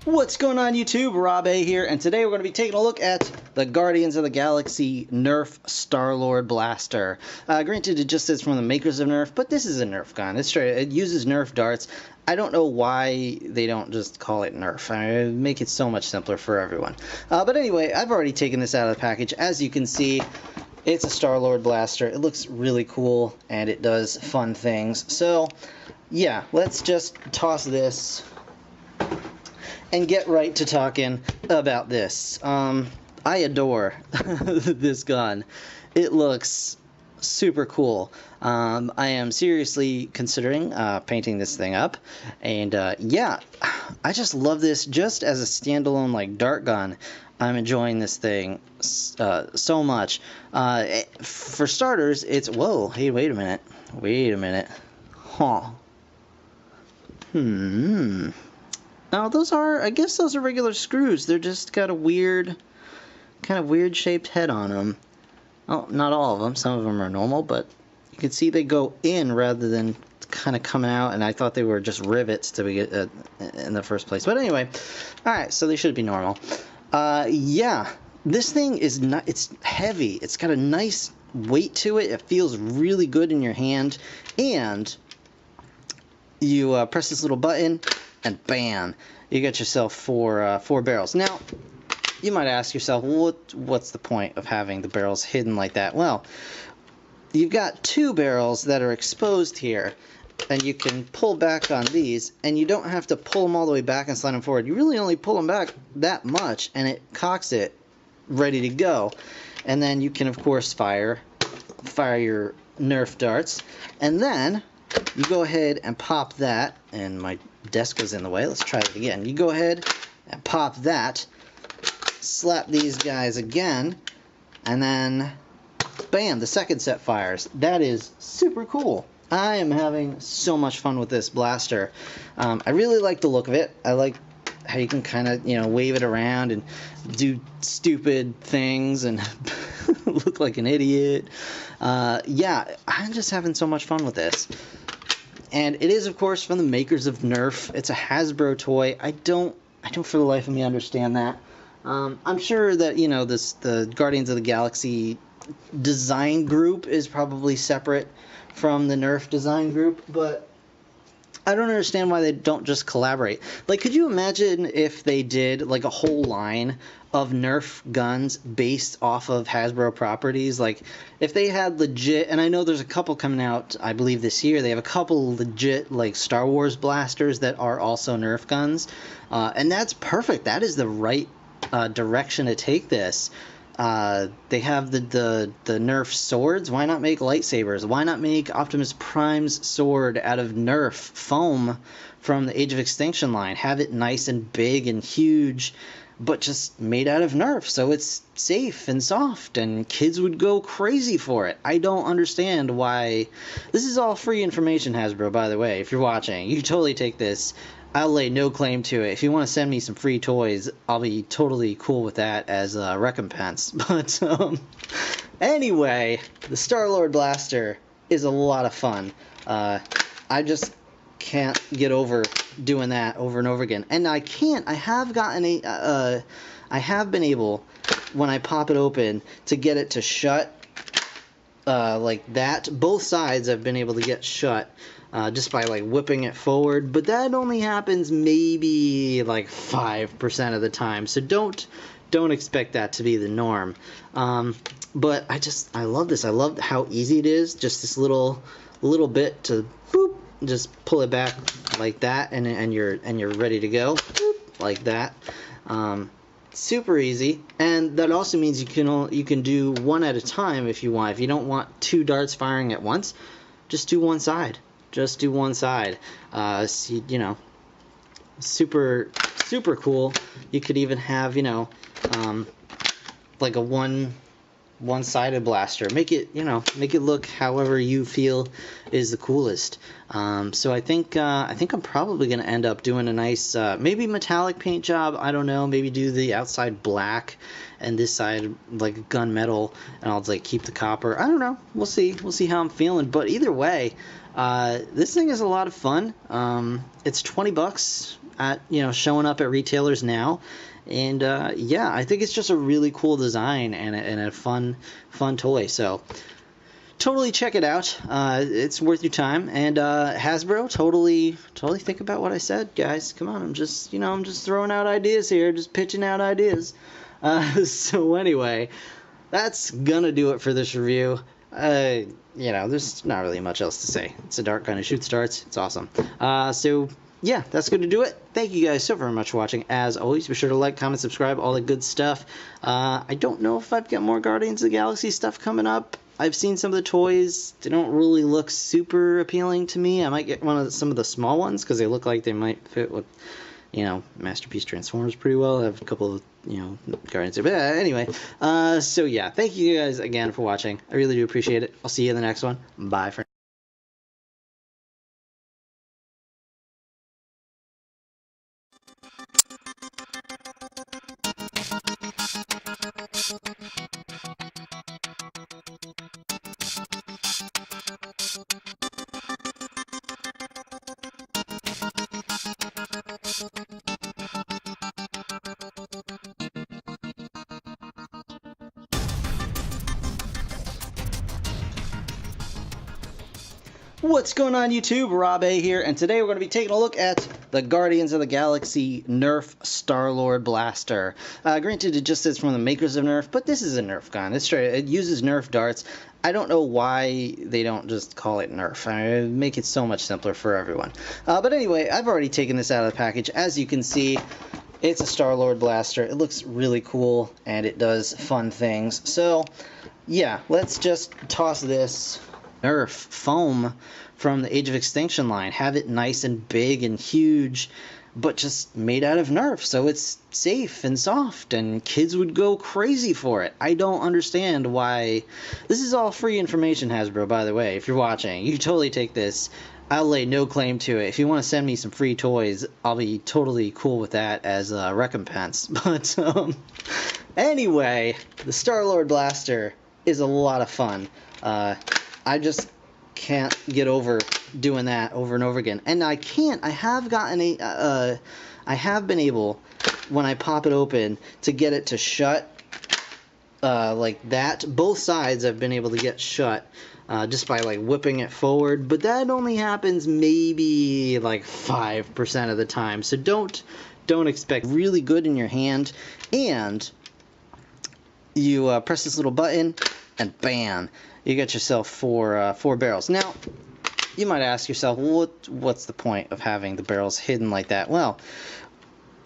What's going on YouTube? Rob A here, and today we're going to be taking a look at the Guardians of the Galaxy NERF Star-Lord Blaster. Granted, it just says from the makers of NERF, but this is a NERF gun. It's straight. It uses NERF darts. I don't know why they don't just call it NERF. I mean, it'd make it so much simpler for everyone. But anyway, I've already taken this out of the package. As you can see, it's a Star-Lord Blaster. It looks really cool, and it does fun things. So, yeah, let's just toss this and get right to talking about this. I adore this gun. It looks super cool. I am seriously considering painting this thing up, and yeah, I just love this just as a standalone like dart gun. I'm enjoying this thing so much. For starters, it's whoa. Hey, wait a minute. Huh. Now I guess those are regular screws. They're just got a weird, kind of weird shaped head on them. Oh, not all of them. Some of them are normal, but you can see they go in rather than kind of coming out, and I thought they were just rivets to be in the first place. But anyway, alright, so they should be normal. Yeah, this thing is not, it's heavy. It's got a nice weight to it. It feels really good in your hand, and you press this little button, and bam, you get yourself four barrels. Now, you might ask yourself, what's the point of having the barrels hidden like that? Well, you've got two barrels that are exposed here, and you can pull back on these, and you don't have to pull them all the way back and slide them forward. You really only pull them back that much, and it cocks it ready to go. And then you can, of course, fire your NERF darts, and then you go ahead and pop that, and my desk goes in the way. Let's try it again. You go ahead and pop that, slap these guys again, and then bam, the second set fires. That is super cool. I am having so much fun with this blaster. I really like the look of it. I like how you can kind of, wave it around and do stupid things and look like an idiot. Yeah, I'm just having so much fun with this. And it is, of course, from the makers of NERF. It's a Hasbro toy. I don't for the life of me understand that. I'm sure that, the Guardians of the Galaxy design group is probably separate from the NERF design group, but I don't understand why they don't just collaborate. Like, could you imagine if they did, like, a whole line of NERF guns based off of Hasbro properties? Like, if they had legit, and I know there's a couple coming out, I believe this year, they have a couple legit, like, Star Wars blasters that are also NERF guns, and that's perfect. That is the right direction to take this. They have the NERF swords. Why not make lightsabers? Why not make Optimus Prime's sword out of NERF foam from the Age of Extinction line? Have it nice and big and huge, but just made out of NERF, so it's safe and soft, and kids would go crazy for it. I don't understand why. This is all free information, Hasbro, by the way. If you're watching, you can totally take this. I'll lay no claim to it. If you want to send me some free toys, I'll be totally cool with that as a recompense. But anyway, the Star-Lord Blaster is a lot of fun. I just can't get over doing that over and over again. And I have been able, when I pop it open, to get it to shut like that. Both sides I've been able to get shut. Just by like whipping it forward, but that only happens maybe like 5% of the time, so don't expect that to be the norm. But I love this. I love how easy it is. Just this little bit to boop, just pull it back like that, and you're ready to go, boop, like that. Super easy, and that also means you can do one at a time if you want. If you don't want two darts firing at once, just do one side. Just do one side. Super cool. You could even have, like a one one-sided blaster. Make it, you know, make it look however you feel is the coolest. So I think I'm probably gonna end up doing a nice maybe metallic paint job. I don't know. Maybe do the outside black and this side like gunmetal, and I'll like keep the copper. I don't know. We'll see. We'll see how I'm feeling. But either way, this thing is a lot of fun. It's $20 at, you know, showing up at retailers now. And yeah, I think it's just a really cool design and a fun toy. So totally check it out. It's worth your time. And Hasbro, totally think about what I said, guys. Come on, I'm just throwing out ideas here, just pitching out ideas. So anyway, that's gonna do it for this review. You know, there's not really much else to say. It's a dart gun, it shoots darts. It's awesome. So yeah, that's going to do it. Thank you guys so very much for watching. As always, be sure to like, comment, subscribe, all the good stuff. I don't know if I've got more Guardians of the Galaxy stuff coming up. I've seen some of the toys. They don't really look super appealing to me. I might get some of the small ones because they look like they might fit with, you know, Masterpiece Transformers pretty well. I have a couple of, you know, Guardians. But anyway, so yeah, thank you guys again for watching. I really do appreciate it. I'll see you in the next one. Bye for now. What's going on YouTube? Rob A here, and today we're going to be taking a look at the Guardians of the Galaxy NERF Star-Lord Blaster. Granted, it just says from the makers of NERF, but this is a NERF gun. It's straight. It uses NERF darts. I don't know why they don't just call it NERF. I mean, make it so much simpler for everyone. But anyway, I've already taken this out of the package. As you can see, it's a Star-Lord blaster. It looks really cool, and it does fun things. So, yeah, let's just toss this NERF foam from the Age of Extinction line. Have it nice and big and huge, but just made out of NERF, so it's safe and soft, and kids would go crazy for it. I don't understand why. This is all free information, Hasbro, by the way. If you're watching, you can totally take this. I'll lay no claim to it. If you want to send me some free toys, I'll be totally cool with that as a recompense. But anyway, the Star-Lord blaster is a lot of fun. I just can't get over doing that over and over again. And I can't. I have been able, when I pop it open, to get it to shut like that. Both sides I've been able to get shut just by like whipping it forward. But that only happens maybe like 5% of the time. So don't expect really good in your hand. And you press this little button, and bam, you got yourself four barrels. Now, you might ask yourself, what's the point of having the barrels hidden like that? Well,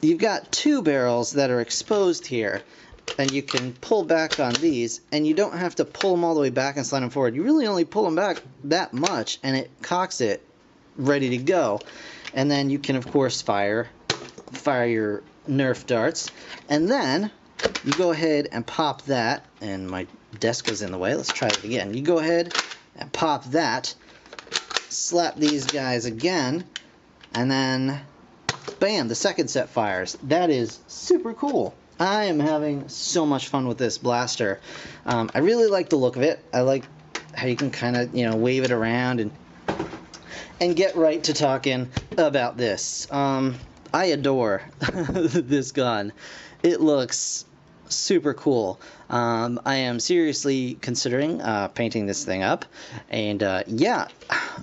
you've got 2 barrels that are exposed here, and you can pull back on these, and you don't have to pull them all the way back and slide them forward. You really only pull them back that much, and it cocks it ready to go. And then you can, of course, fire your NERF darts, and then you go ahead and pop that, and my desk was in the way. Let's try it again. You go ahead and pop that, slap these guys again, and then bam, the second set fires. That is super cool. I am having so much fun with this blaster. I really like the look of it. I like how you can kind of, you know, wave it around and get right to talking about this. I adore this gun. It looks super cool. I am seriously considering painting this thing up, and yeah,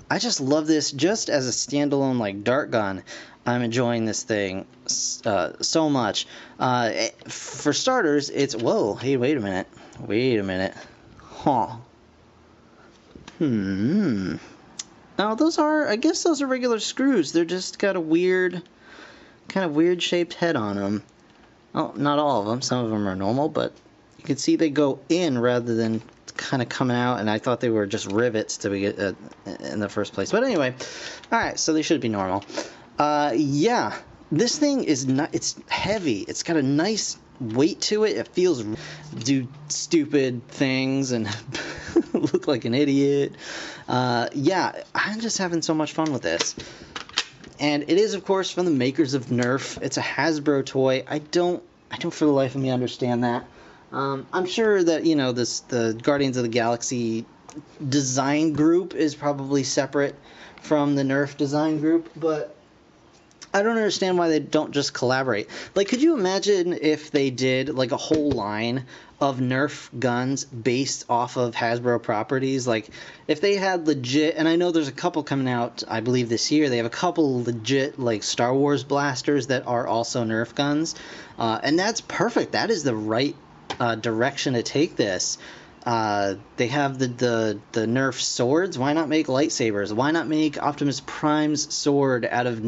I just love this just as a standalone like dart gun. I'm enjoying this thing so much. For starters, it's hey, wait a minute, huh? Now I guess those are regular screws. They're just got a kind of weird shaped head on them. Oh, not all of them. Some of them are normal, but you can see they go in rather than kind of coming out, and I thought they were just rivets to be in the first place. But anyway, all right, so they should be normal. Yeah, this thing is it's heavy. It's got a nice weight to it. It feels do stupid things and look like an idiot. Yeah, I'm just having so much fun with this. And it is, of course, from the makers of Nerf. It's a Hasbro toy. I don't for the life of me understand that. I'm sure that, the Guardians of the Galaxy design group is probably separate from the Nerf design group, but I don't understand why they don't just collaborate. Like, could you imagine if they did, like, a whole line of Nerf guns based off of Hasbro properties? Like, if they had legit, and I know there's a couple coming out, I believe this year, they have a couple legit, like, Star Wars blasters that are also Nerf guns, and that's perfect. That is the right direction to take this. They have the Nerf swords. Why not make lightsabers? Why not make Optimus Prime's sword out of